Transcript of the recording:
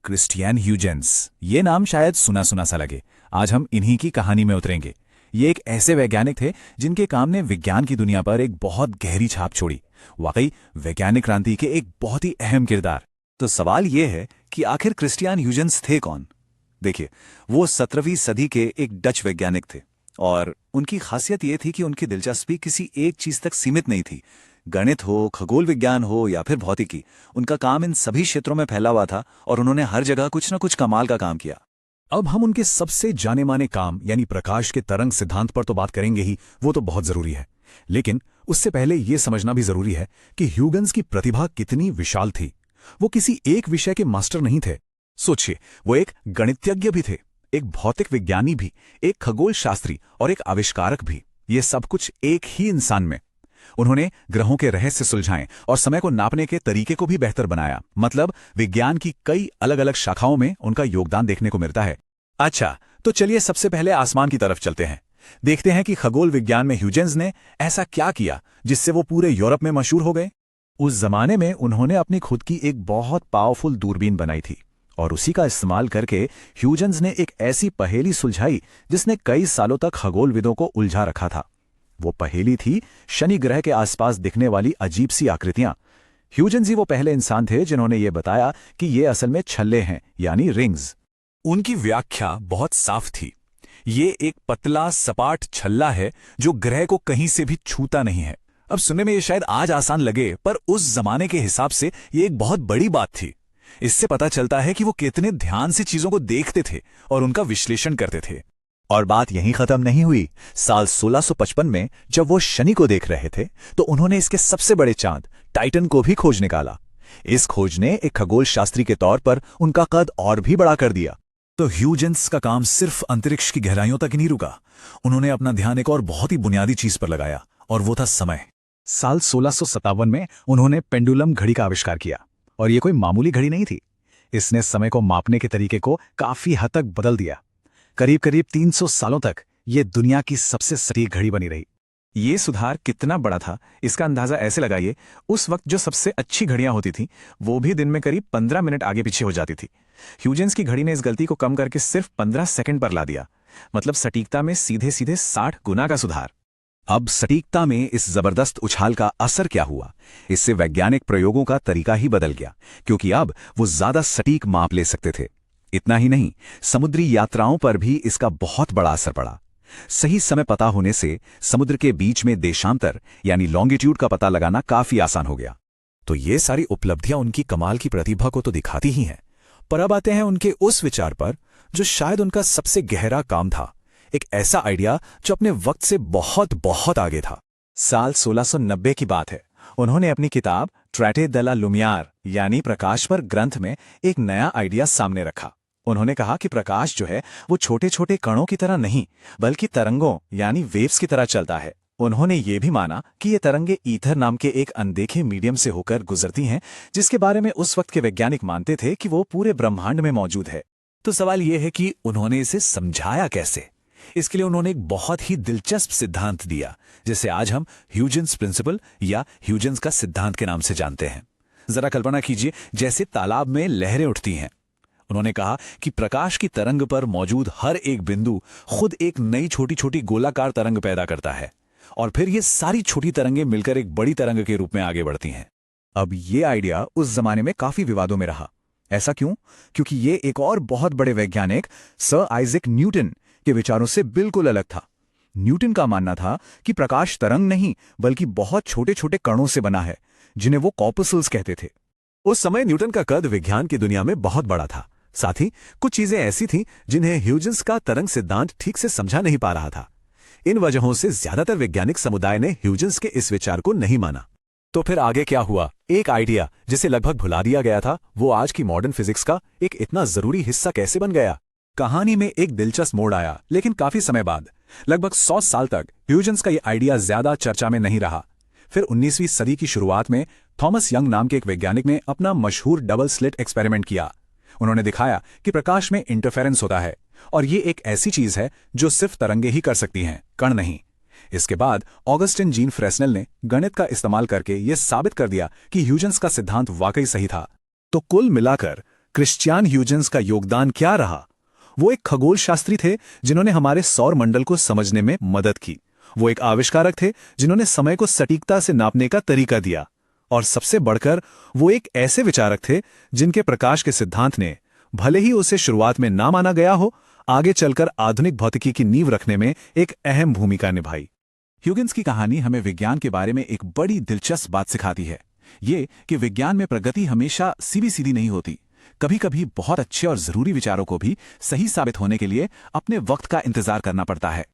Christian Huygens, ये नाम शायद सुना सुना सा लगे। आज हम इन्हीं की कहानी में उतरेंगे। ये एक ऐसे वैज्ञानिक थे जिनके काम ने विज्ञान की दुनिया पर एक बहुत गहरी छाप छोड़ी। वाकई वैज्ञानिक क्रांति के एक बहुत ही अहम किरदार। तो सवाल ये है कि आखिर क्रिस्टियन ह्यूजेंस थे कौन। देखिए, वो 17वीं सदी के एक डच वैज्ञानिक थे और उनकी खासियत ये थी कि उनकी दिलचस्पी किसी एक चीज तक सीमित नहीं थी। गणित हो, खगोल विज्ञान हो या फिर भौतिकी, उनका काम इन सभी क्षेत्रों में फैला हुआ था और उन्होंने हर जगह कुछ न कुछ कमाल का काम किया। अब हम उनके सबसे जाने माने काम यानी प्रकाश के तरंग सिद्धांत पर तो बात करेंगे ही, वो तो बहुत जरूरी है। लेकिन उससे पहले यह समझना भी जरूरी है कि ह्यूगन्स की प्रतिभा कितनी विशाल थी। वो किसी एक विषय के मास्टर नहीं थे। सोचिए, वो एक गणितज्ञ भी थे, एक भौतिक विज्ञानी भी, एक खगोल शास्त्री और एक आविष्कारक भी। ये सब कुछ एक ही इंसान में। उन्होंने ग्रहों के रहस्य सुलझाए और समय को नापने के तरीके को भी बेहतर बनाया। मतलब विज्ञान की कई अलग अलग शाखाओं में उनका योगदान देखने को मिलता है। अच्छा, तो चलिए सबसे पहले आसमान की तरफ चलते हैं। देखते हैं कि खगोल विज्ञान में ह्यूजेंस ने ऐसा क्या किया जिससे वो पूरे यूरोप में मशहूर हो गए। उस जमाने में उन्होंने अपनी खुद की एक बहुत पावरफुल दूरबीन बनाई थी और उसी का इस्तेमाल करके ह्यूजेंस ने एक ऐसी पहेली सुलझाई जिसने कई सालों तक खगोलविदों को उलझा रखा था। वो पहेली थी शनि ग्रह के आसपास दिखने वाली अजीब सी आकृतियां। ह्यूजेंस ही वो पहले इंसान थे जिन्होंने ये बताया कि ये असल में छल्ले हैं, यानी रिंग्स। उनकी व्याख्या बहुत साफ थी। ये एक पतला सपाट छल्ला है जो ग्रह को कहीं से भी छूता नहीं है। अब सुनने में ये शायद आज आसान लगे, पर उस जमाने के हिसाब से ये एक बहुत बड़ी बात थी। इससे पता चलता है कि वो कितने ध्यान से चीजों को देखते थे और उनका विश्लेषण करते थे। और बात यहीं खत्म नहीं हुई। साल 1655 में जब वो शनि को देख रहे थे तो उन्होंने इसके सबसे बड़े चांद टाइटन को भी खोज निकाला। इस खोज ने एक खगोल शास्त्री के तौर पर उनका कद और भी बड़ा कर दिया। तो ह्यूजेंस का काम सिर्फ अंतरिक्ष की गहराइयों तक ही नहीं रुका। उन्होंने अपना ध्यान एक और बहुत ही बुनियादी चीज पर लगाया, और वो था समय। साल 1657 में उन्होंने पेंडुलम घड़ी का आविष्कार किया, और ये कोई मामूली घड़ी नहीं थी। इसने समय को मापने के तरीके को काफी हद तक बदल दिया। करीब करीब 300 सालों तक ये दुनिया की सबसे सटीक घड़ी बनी रही। ये सुधार कितना बड़ा था, इसका अंदाजा ऐसे लगाइए, उस वक्त जो सबसे अच्छी घड़ियां होती थीं, वो भी दिन में करीब 15 मिनट आगे पीछे हो जाती थी। ह्यूजेंस की घड़ी ने इस गलती को कम करके सिर्फ 15 सेकंड पर ला दिया। मतलब सटीकता में सीधे सीधे 60 गुना का सुधार। अब सटीकता में इस जबरदस्त उछाल का असर क्या हुआ? इससे वैज्ञानिक प्रयोगों का तरीका ही बदल गया, क्योंकि अब वो ज्यादा सटीक माप ले सकते थे। इतना ही नहीं, समुद्री यात्राओं पर भी इसका बहुत बड़ा असर पड़ा। सही समय पता होने से समुद्र के बीच में देशांतर यानी लॉन्गिट्यूड का पता लगाना काफी आसान हो गया। तो ये सारी उपलब्धियां उनकी कमाल की प्रतिभा को तो दिखाती ही हैं। पर अब आते हैं उनके उस विचार पर जो शायद उनका सबसे गहरा काम था। एक ऐसा आइडिया जो अपने वक्त से बहुत बहुत आगे था। साल 1690 की बात है। उन्होंने अपनी किताब ट्रैटे दला लुमियार यानी प्रकाश पर ग्रंथ में एक नया आइडिया सामने रखा। उन्होंने कहा कि प्रकाश जो है वो छोटे छोटे कणों की तरह नहीं, बल्कि तरंगों यानी वेव्स की तरह चलता है। उन्होंने ये भी माना कि ये तरंगे ईथर नाम के एक अनदेखे मीडियम से होकर गुजरती हैं, जिसके बारे में उस वक्त के वैज्ञानिक मानते थे कि वो पूरे ब्रह्मांड में मौजूद है। तो सवाल ये है कि उन्होंने इसे समझाया कैसे। इसके लिए उन्होंने एक बहुत ही दिलचस्प सिद्धांत दिया, जिसे आज हम ह्यूजेंस प्रिंसिपल या ह्यूजेंस का सिद्धांत के नाम से जानते हैं। जरा कल्पना कीजिए, जैसे तालाब में लहरें उठती हैं। उन्होंने कहा कि प्रकाश की तरंग पर मौजूद हर एक बिंदु खुद एक नई छोटी छोटी गोलाकार तरंग पैदा करता है, और फिर ये सारी छोटी तरंगें मिलकर एक बड़ी तरंग के रूप में आगे बढ़ती हैं। अब ये आइडिया उस जमाने में काफी विवादों में रहा। ऐसा क्यों? क्योंकि ये एक और बहुत बड़े वैज्ञानिक सर आइजैक न्यूटन के विचारों से बिल्कुल अलग था। न्यूटन का मानना था कि प्रकाश तरंग नहीं, बल्कि बहुत छोटे छोटे कणों से बना है, जिन्हें वो कॉर्पस्कल्स कहते थे। उस समय न्यूटन का कद विज्ञान की दुनिया में बहुत बड़ा था। साथ ही कुछ चीजें ऐसी थीं जिन्हें ह्यूजेंस का तरंग सिद्धांत ठीक से समझा नहीं पा रहा था। इन वजहों से ज्यादातर वैज्ञानिक समुदाय ने ह्यूजेंस के इस विचार को नहीं माना। तो फिर आगे क्या हुआ? एक आइडिया जिसे लगभग भुला दिया गया था, वो आज की मॉडर्न फिजिक्स का एक इतना जरूरी हिस्सा कैसे बन गया? कहानी में एक दिलचस्प मोड़ आया, लेकिन काफी समय बाद। लगभग 100 साल तक ह्यूजेंस का यह आइडिया ज्यादा चर्चा में नहीं रहा। फिर 19वीं सदी की शुरुआत में थॉमस यंग नाम के एक वैज्ञानिक ने अपना मशहूर डबल स्लिट एक्सपेरिमेंट किया। उन्होंने दिखाया कि प्रकाश में इंटरफेरेंस होता है, और ये एक ऐसी चीज है जो सिर्फ तरंगे ही कर सकती हैं, कण नहीं। इसके बाद ऑगस्टिन जीन फ्रेस्नेल ने गणित का इस्तेमाल करके यह साबित कर दिया कि ह्यूजेंस का सिद्धांत वाकई सही था। तो कुल मिलाकर क्रिश्चियन ह्यूजेंस का योगदान क्या रहा? वो एक खगोल शास्त्री थे जिन्होंने हमारे सौर मंडल को समझने में मदद की। वो एक आविष्कारक थे जिन्होंने समय को सटीकता से नापने का तरीका दिया। और सबसे बढ़कर वो एक ऐसे विचारक थे जिनके प्रकाश के सिद्धांत ने, भले ही उसे शुरुआत में ना माना गया हो, आगे चलकर आधुनिक भौतिकी की नींव रखने में एक अहम भूमिका निभाई। ह्यूगिन्स की कहानी हमें विज्ञान के बारे में एक बड़ी दिलचस्प बात सिखाती है, ये कि विज्ञान में प्रगति हमेशा सीधी सीधी नहीं होती। कभी कभी बहुत अच्छे और जरूरी विचारों को भी सही साबित होने के लिए अपने वक्त का इंतजार करना पड़ता है।